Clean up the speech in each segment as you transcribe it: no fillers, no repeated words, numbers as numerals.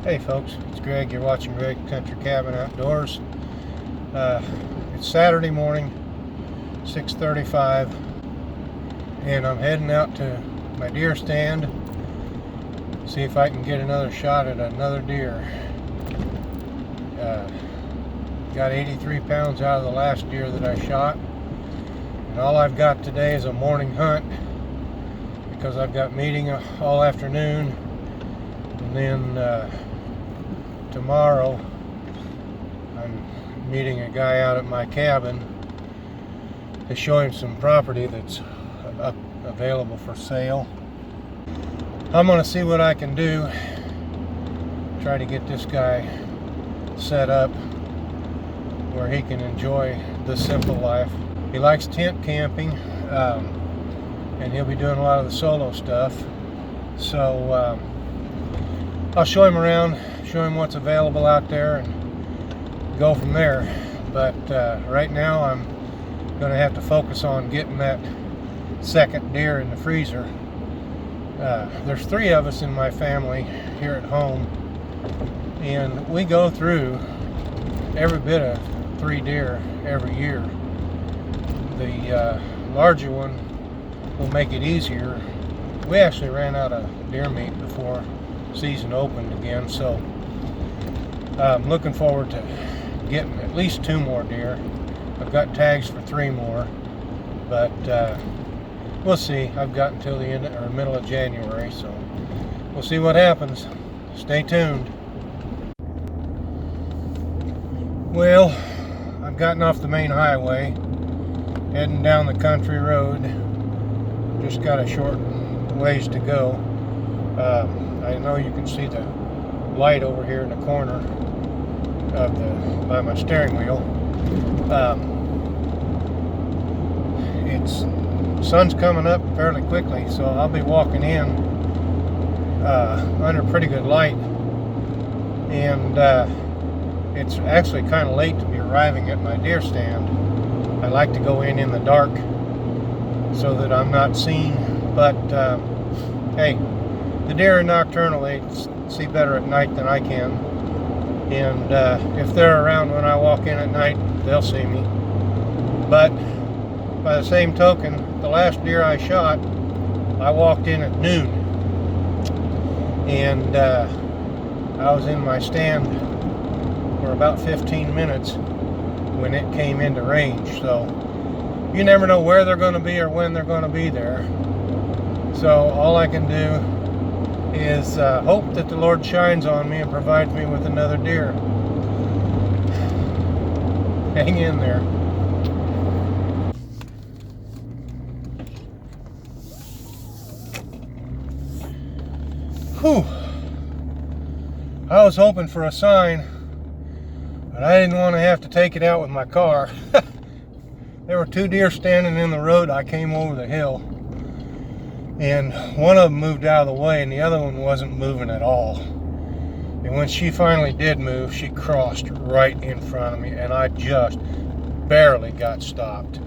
Hey folks, it's Greg. You're watching Greg Country Cabin Outdoors. It's Saturday morning, 6:35, and I'm heading out to my deer stand, see if I can get another shot at another deer. Got 83 pounds out of the last deer that I shot, and all I've got today is a morning hunt because I've got meeting all afternoon, and then tomorrow I'm meeting a guy out at my cabin to show him some property that's available for sale. I'm going to see what I can do, try to get this guy set up where he can enjoy the simple life. He likes tent camping, and he'll be doing a lot of the solo stuff, so I'll show him around, show him what's available out there, and go from there. But right now I'm going to have to focus on getting that second deer in the freezer. There's 3 of us in my family here at home, and we go through every bit of 3 deer every year. The larger one will make it easier. We actually ran out of deer meat before season opened again, so I'm looking forward to getting at least 2 more deer. I've got tags for 3 more, but we'll see. I've got until the end or middle of January, so we'll see what happens. Stay tuned. Well, I've gotten off the main highway, heading down the country road. Just got a short ways to go. I know you can see the light over here in the corner of by my steering wheel. Sun's coming up fairly quickly, so I'll be walking in under pretty good light, and it's actually kind of late to be arriving at my deer stand. I like to go in the dark so that I'm not seen, but hey, the deer are nocturnal. They see better at night than I can, and if they're around when I walk in at night, they'll see me. But by the same token, the last deer I shot, I walked in at noon, and I was in my stand for about 15 minutes when it came into range. So you never know where they're going to be or when they're going to be there. So all I can do is hope that the Lord shines on me and provides me with another deer. Hang in there. Whew. I was hoping for a sign, but I didn't want to have to take it out with my car. There were 2 deer standing in the road. I came over the hill, and one of them moved out of the way and the other one wasn't moving at all. And when she finally did move, she crossed right in front of me, and I just barely got stopped.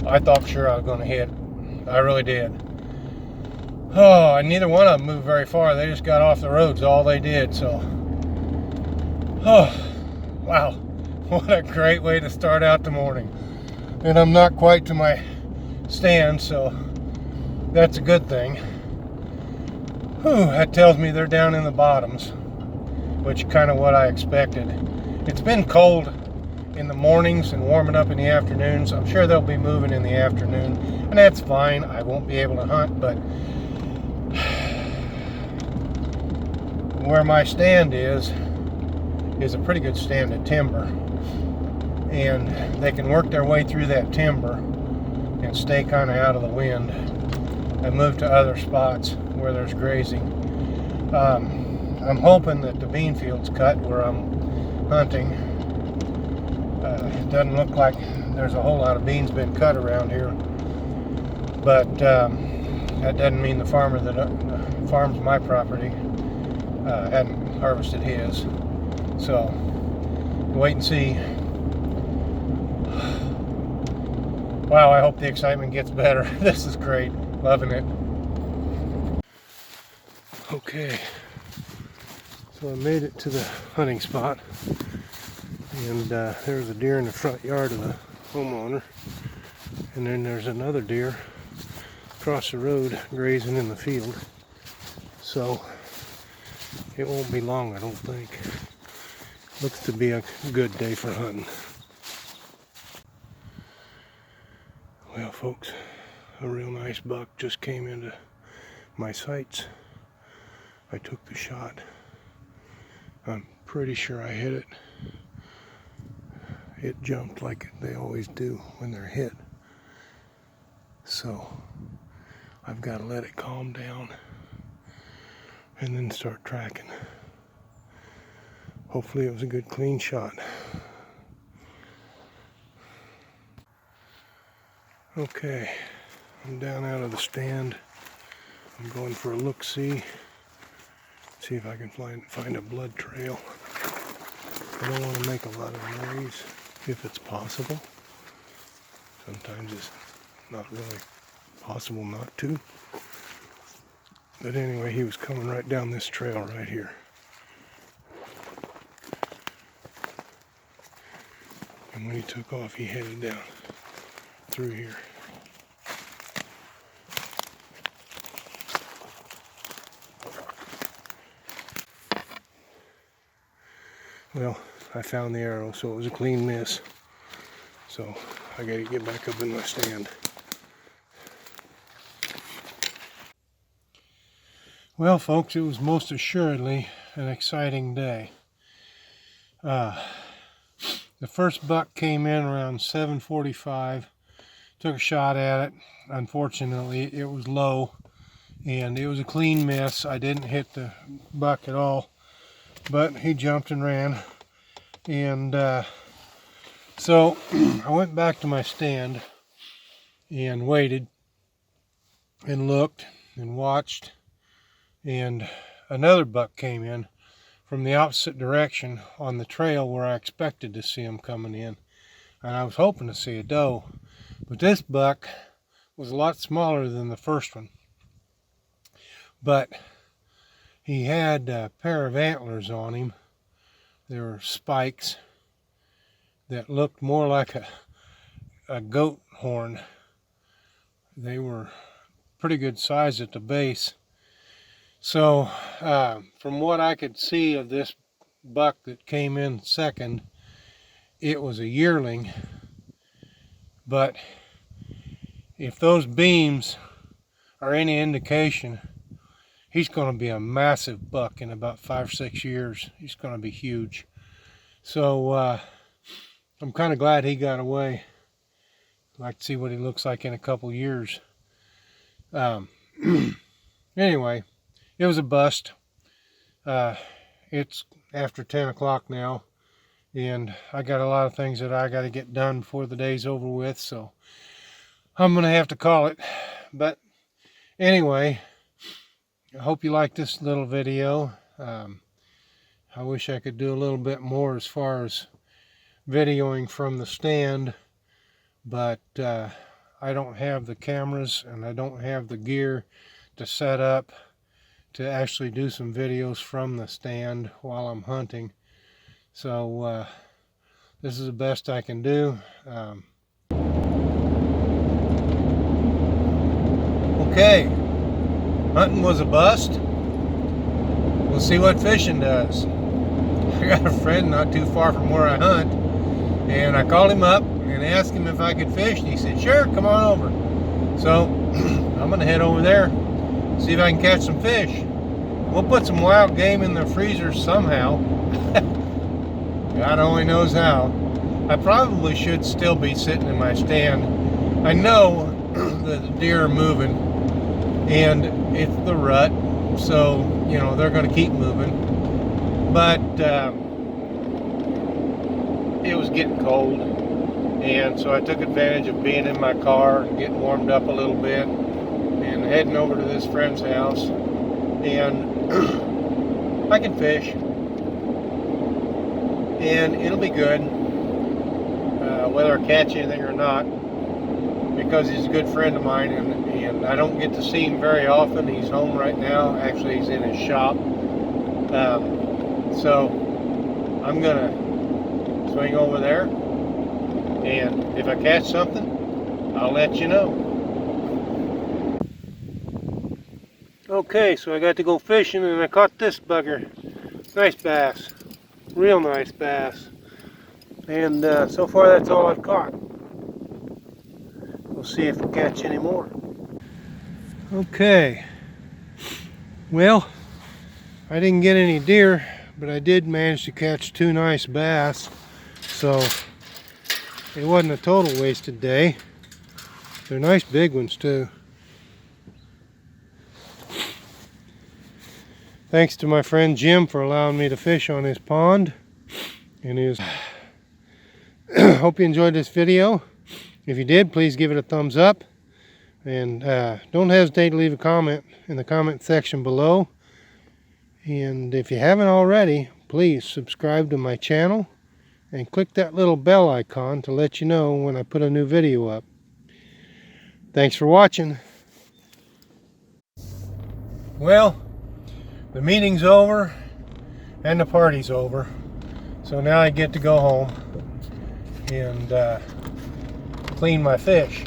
I thought for sure I was going to hit. I really did. Oh, and neither one of them moved very far. They just got off the roads, all they did. So, oh, wow, what a great way to start out the morning. And I'm not quite to my stand, so that's a good thing. Whew, that tells me they're down in the bottoms, which is kind of what I expected. It's been cold in the mornings and warming up in the afternoons. I'm sure they'll be moving in the afternoon, and that's fine. I won't be able to hunt, but where my stand is a pretty good stand of timber, and they can work their way through that timber and stay kind of out of the wind and move to other spots where there's grazing. I'm hoping that the bean field's cut where I'm hunting. It doesn't look like there's a whole lot of beans been cut around here, but that doesn't mean the farmer that farms my property hadn't harvested his. So wait and see. Wow, I hope the excitement gets better. This is great. Loving it. Okay, So I made it to the hunting spot, and there's a deer in the front yard of the homeowner, and then there's another deer across the road grazing in the field. So it won't be long, I don't think. Looks to be a good day for hunting. Well, folks, a real nice buck just came into my sights. I took the shot. I'm pretty sure I hit it. It jumped like they always do when they're hit. So I've got to let it calm down and then start tracking. Hopefully it was a good clean shot. Okay, I'm down out of the stand. I'm going for a look-see. See if I can find a blood trail. I don't want to make a lot of noise if it's possible. Sometimes it's not really possible not to. But anyway, he was coming right down this trail right here. And when he took off, he headed down through here. Well, I found the arrow, so it was a clean miss. So I gotta get back up in my stand. Well, folks, it was most assuredly an exciting day. The first buck came in around 7:45. Took a shot at it. Unfortunately, it was low, and it was a clean miss. I didn't hit the buck at all, but he jumped and ran. And so I went back to my stand and waited and looked and watched, and another buck came in from the opposite direction on the trail where I expected to see him coming in, and I was hoping to see a doe. But this buck was a lot smaller than the first one, but he had a pair of antlers on him. There were spikes that looked more like a goat horn. They were pretty good size at the base. So from what I could see of this buck that came in second, it was a yearling. But if those beams are any indication, he's going to be a massive buck in about 5 or 6 years. He's going to be huge. So I'm kind of glad he got away. I'd like to see what he looks like in a couple years. Anyway, it was a bust. It's after 10 o'clock now, and I got a lot of things that I got to get done before the day's over with, so I'm going to have to call it. But anyway, I hope you like this little video. I wish I could do a little bit more as far as videoing from the stand, but I don't have the cameras and I don't have the gear to set up to actually do some videos from the stand while I'm hunting. So this is the best I can do. Okay, hunting was a bust. We'll see what fishing does. I got a friend not too far from where I hunt, and I called him up and asked him if I could fish, and he said, sure, come on over. So I'm gonna head over there, see if I can catch some fish. We'll put some wild game in the freezer somehow. God only knows how. I probably should still be sitting in my stand. I know that the deer are moving, and it's the rut, so you know they're going to keep moving. But it was getting cold, and so I took advantage of being in my car and getting warmed up a little bit and heading over to this friend's house, and I can fish and it'll be good, whether I catch anything or not, because he's a good friend of mine, and I don't get to see him very often. He's home right now. Actually, he's in his shop. So I'm gonna swing over there, and if I catch something, I'll let you know. Okay, so I got to go fishing and I caught this bugger. Nice bass, real nice bass. And so far that's all I've caught. We'll see if we catch any more. Okay, well, I didn't get any deer, but I did manage to catch 2 nice bass, so it wasn't a total wasted day. They're nice big ones too. Thanks to my friend Jim for allowing me to fish on his pond. And hope you enjoyed this video. If you did, please give it a thumbs up. And don't hesitate to leave a comment in the comment section below. And if you haven't already, please subscribe to my channel and click that little bell icon to let you know when I put a new video up. Thanks for watching. Well, the meeting's over and the party's over. So now I get to go home and clean my fish.